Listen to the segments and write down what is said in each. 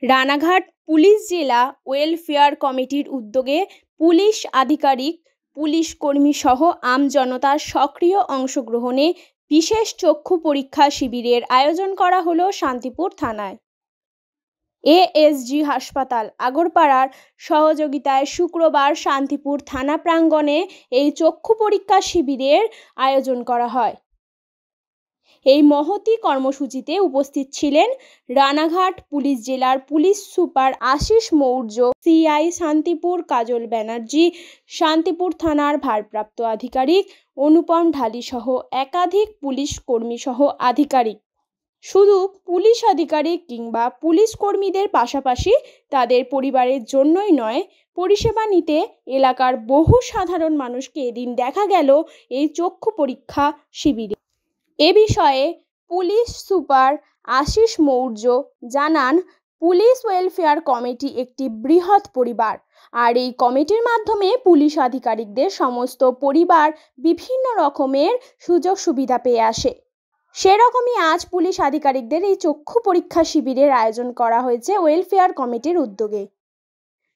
Ranaghat police জেলা welfare কমিটির উদ্যোগে পুলিশ আধিকারিক, পুলিশ কর্মী সহ আমজনতার সক্রিয় অংশগ্রহণে বিশেষ চক্ষু পরীক্ষা শিবিরের আয়োজন করা হলো শান্তিপুর থানায়। এএসজি হাসপাতাল আগরপাড়ার সহযোগিতায় শুক্রবার শান্তিপুর থানা প্রাঙ্গণে এই চক্ষু পরীক্ষা শিবিরের আয়োজন করা হয়। এই মহতী কর্মসূচিতে উপস্থিত ছিলেন রানাঘাট পুলিশ জেলার police super Ashis Maurya, CI Shantipur Kajal Banerjee, Shantipur থানার ভারপ্রাপ্ত আধিকারিক অনুপম ঢালি সহ একাধিক পুলিশ কর্মী সহ আধিকারিক। শুধু পুলিশ আধিকারিক কিংবা পুলিশ কর্মীদের পাশাপাশি তাদের পরিবারের জন্যই নয়, পরিষেবা নিতে এলাকার বহু সাধারণ মানুষকে এদিন দেখা গেল এই চক্ষু পরীক্ষা শিবিরে। এ বিষয়ে পুলিশ সুপার আশিস মৌর্য জানান, পুলিশ ওয়েলফেয়ার কমিটি একটি বৃহৎ পরিবার, আর এই কমিটির মাধ্যমে পুলিশ আধিকারিকদের সমস্ত পরিবার বিভিন্ন রকমের সুযোগ সুবিধা পেয়ে আসে। সেরকমই আজ পুলিশ আধিকারিকদের এই চক্ষু পরীক্ষা শিবিরের আয়োজন করা হয়েছে ওয়েলফেয়ার কমিটির উদ্যোগে।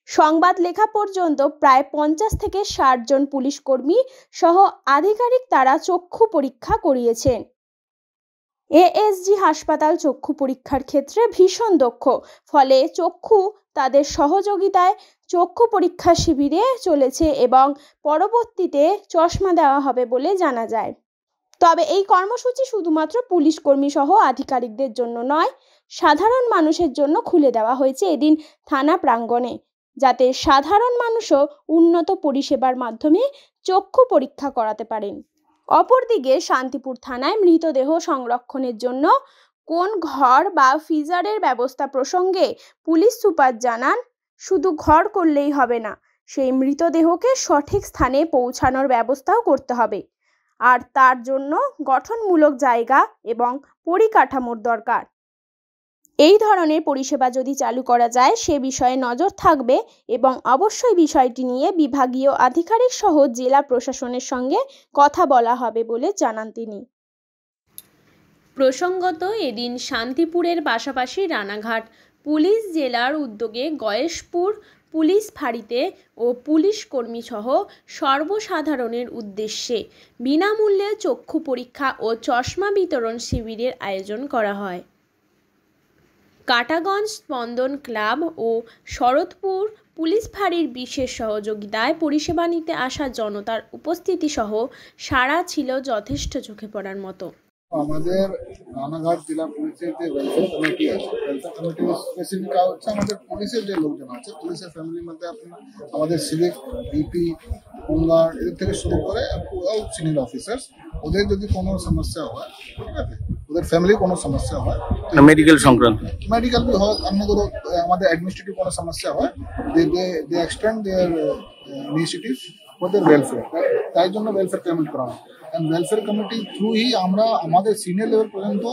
সংবাদ লেখা পর্যন্ত প্রায় 50 থেকে 60 জন পুলিশ কর্মী সহ আধিকারিক তারা চক্ষু পরীক্ষা করিয়েছেন। এএসজি হাসপাতাল চক্ষু পরীক্ষার ক্ষেত্রে ভীষণ দক্ষ, ফলে চক্ষু তাদের সহযোগিতায় চক্ষু পরীক্ষা শিবিরে চলেছে এবং পরবর্তীতে চশমা দেওয়া হবে বলে জানা যায়। তবে এই কর্মসূচি শুধুমাত্র পুলিশ কর্মী সহ আধিকারিকদের জন্য নয়, সাধারণ মানুষের জন্য খুলে দেওয়া হয়েছে এদিন থানা প্রাঙ্গণে, যাতে সাধারণ মানুষও উন্নত পরিষেবার মাধ্যমে চক্ষু পরীক্ষা করাতে পারেন। অপরদিকে শান্তিপুর থানায় মৃতদেহ সংরক্ষণের জন্য কোন ঘর বা ফ্রিজারের ব্যবস্থা প্রসঙ্গে পুলিশ সুপার জানান, শুধু ঘর করলেই হবে না, সেই মৃতদেহকে সঠিক স্থানে পৌঁছানোর ব্যবস্থাও করতে হবে, আর তার জন্য গঠনমূলক জায়গা এবং পরিকাঠামোর দরকার। এই ধরনের পরিষেবা যদি চালু করা যায় সে বিষয়ে নজর থাকবে এবং অবশ্যই বিষয়টি নিয়ে বিভাগীয় আধিকারিক সহ জেলা প্রশাসনের সঙ্গে কথা বলা হবে বলে জানান তিনি। প্রসঙ্গত, এদিন শান্তিপুরের পাশাপাশি রানাঘাট পুলিশ জেলার উদ্যোগে গয়েশপুর পুলিশ ফাঁড়িতে ও পুলিশ কর্মী সহ সর্বসাধারণের উদ্দেশ্যে বিনামূল্যে চক্ষু পরীক্ষা ও চশমা বিতরণ শিবিরের আয়োজন করা হয়। কাটাগঞ্জ স্পন্দন ক্লাব ও শরৎপুর পুলিশ ফাঁড়ির বিশেষ সহযোগিতায় পরিষেবা নিতে আসা জনতার উপস্থিতি সহ সাড়া ছিল যথেষ্ট চোখে পড়ার মতো। আমাদের রানাঘাট জেলা পুলিশের যে ওয়েলফেয়ার কমিটি আছে, ওয়েলফেয়ার কমিটি স্পেসিফিক হচ্ছে আমাদের পুলিশের যে লোকজন আছে, পুলিশের ফ্যামিলির মধ্যে আমাদের সিভিক, ডিপি, হোমগার্ড এদের থেকে শুরু করে অল সিনিয়র অফিসার্স, ওদের যদি কোনো সমস্যা হয়, ঠিক আছে, ওদের ফ্যামিলি কোনো সমস্যা হয়, মেডিকেল সংক্রান্ত, মেডিকেল भी হয়, অন্য কোনো আমাদের অ্যাডমিনিস্ট্রেটিভ কোনো সমস্যা হয়, they extend their initiative for their welfare, তাই জন্য ওয়েলফেয়ার পেমেন্ট করা হয়। ওয়েলফেয়ার কমিটি থ্রু হি আমরা আমাদের সিনিয়র লেভেল পর্যন্ত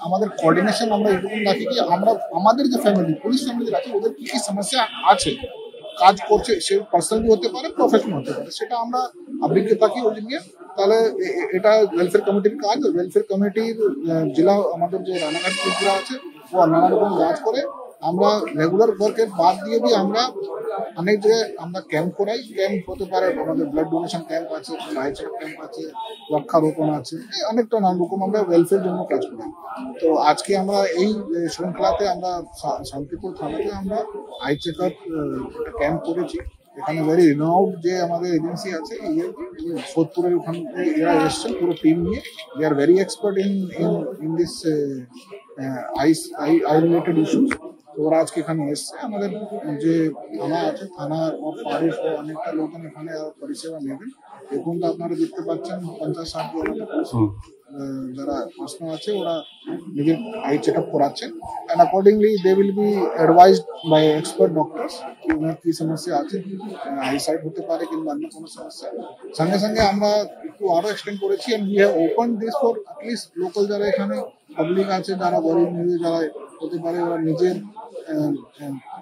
আমাদের কোঅর্ডিনেশন আমরা এরকম রাখি কি আমরা আমাদের যে ফ্যামিলি পুলিশ ফ্যামিলি আছে ওদের কি কি সমস্যা আছে, কাজ করছে, সে পার্সোনালি হতে পারে, প্রফেশনাল হতে পারে, সেটা আমরা আপডেট থাকি ওই নিয়ে। তাহলে এটা ওয়েলফেয়ার কমিটির কাজ। ওয়েলফেয়ার কমিটির জেলা আমাদের যে রানাঘাট জেলা আছে ও নানা রকম কাজ করে। আমরা রেগুলার ওয়ার্কের বাদ দিয়ে আমরা অনেক জায়গায় আমরা ক্যাম্প করাই। ক্যাম্প হতে পারে আমাদের ব্লাড ডোনেশন ক্যাম্প আছে, আই চেকআপ ক্যাম্প আছে, বৃক্ষারোপণ আছে, অনেকটা নানা রকম আমরা ওয়েলফেয়ার জন্য কাজ করি। তো আজকে আমরা এই শৃঙ্খলাতে আমরা শান্তিপুর থানাতে আমরা আই চেকআপ ক্যাম্প করেছি। এখানে ভেরি রিনাউড যে আমাদের এজেন্সি আছে সোদপুরের ওখান থেকে এরা এসছেন পুরো টিম নিয়ে। They are very expert in this AI related issues. তো ওরা আজকে এখানে এসছে। আমাদের যে থানা আছে, থানার ফাঁড়ির অনেকটা লোকজন এখানে পরিষেবা নেবেন। এখন তো আপনারা দেখতে পাচ্ছেন 50-60 জন যারা পার্সোনাল আছে ওরা নিজের আই চেক আপ করাচ্ছেন। And accordingly they will be advised by expert doctors কি ওনার কী সমস্যা আছে, আই সাইট হতে পারে কিংবা অন্য কোনো সমস্যা। সঙ্গে সঙ্গে আমরা একটু আরও এক্সটেন্ড করেছি and we have open this for at least local যারা এখানে পাবলিক আছে, যারা গরিব নিজে যারা হতে পারে, ওরা নিজের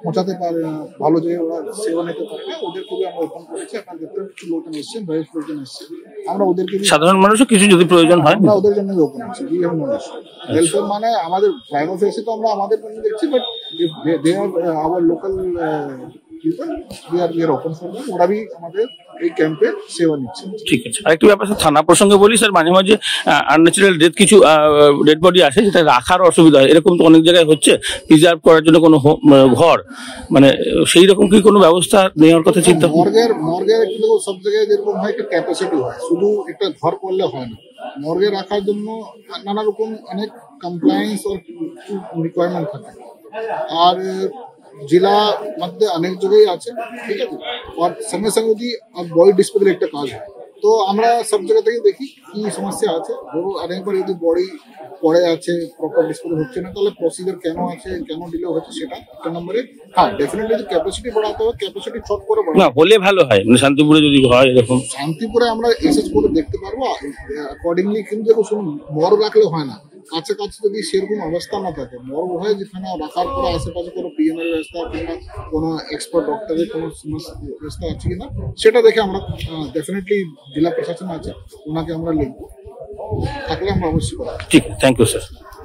পৌঁছাতে পারে না, ভালো জায়গায় ওরা সেবা নিতে পারে না, ওদের খুবই আমরা ওপেন করেছি। আপনার দেখতে কিছু লোকজন এসছেন, 22 লোকজন এসছেন। আমরা ওদেরকে সাধারণ মানুষও কিছু যদি প্রয়োজন হয় আমরা ওদের জন্য ওপেন আছি। ওয়েলফেয়ার মানে আমাদের প্রাইভেট ফেসে তো আমরা আমাদের জন্য দেখছি, but they are our local people, we are open for them. ওরা भी আমাদের এই ক্যাম্পে সেবা নিচ্ছে। ঠিক আছে। আরেকটি ব্যাপার স্যার, থানা প্রসঙ্গে বলি স্যার, মাঝে মাঝে আনন্যাচারাল ডেথ কিছু ডেড বডি আসে, যেটা রাখার অসুবিধা হয়, এরকম তো অনেক জায়গায় হচ্ছে। প্রিজার্ভ করার জন্য কোনো ঘর, মানে সেই রকম কি কোনো ব্যবস্থা নেওয়ার কথা চিন্তা? মর্গের কিন্তু সব জায়গায় যেরকম হয় একটা ক্যাপাসিটি হয়, শুধু একটা ঘর করলে হয় না। মর্গে রাখার জন্য নানা রকম অনেক কমপ্লায়েন্স ও রিকোয়ারমেন্ট থাকে, আর জেলা মধ্যে অনেক জায়গায় আছে, ঠিক আছে। আর সঙ্গে সঙ্গে যদি বডি ডিসপোজাল একটা কাজ হয়, তো আমরা সব জায়গা থেকে দেখি কি সমস্যা আছে। ধরো অনেকবার যদি বডি পড়ে আছে, প্রপার ডিসপোজাল হচ্ছে না, তাহলে প্রসিজার কেন আছে, কেন ডিলে হচ্ছে, সেটা একটা নম্বরে। হ্যাঁ, ডেফিনেটলি যদি ক্যাপাসিটি বাড়াতে হবে, ক্যাপাসিটি চট করে না হলে ভালো হয়, মানে শান্তিপুরে যদি হয় এরকম। শান্তিপুরে আমরা এসএস করে দেখতে পারবো অ্যাকর্ডিংলি, কিন্তু দেখো শুনুন, মর্গ রাখলে হয় না। কাছাকাছি যদি সেরকম অবস্থা না থাকে, মর্গ হয় যেখানে রাখার পরে আশেপাশে কোনো পিএমএল ব্যবস্থা কিংবা কোনো এক্সপার্ট ডক্টরের কোনো ব্যবস্থা আছে কিনা, সেটা দেখে আমরা ডেফিনেটলি জেলা প্রশাসন আছে, ওনাকে আমরা লিখবো, থাকলে আমরা অবশ্যই করা। ঠিক, থ্যাংক ইউ স্যার।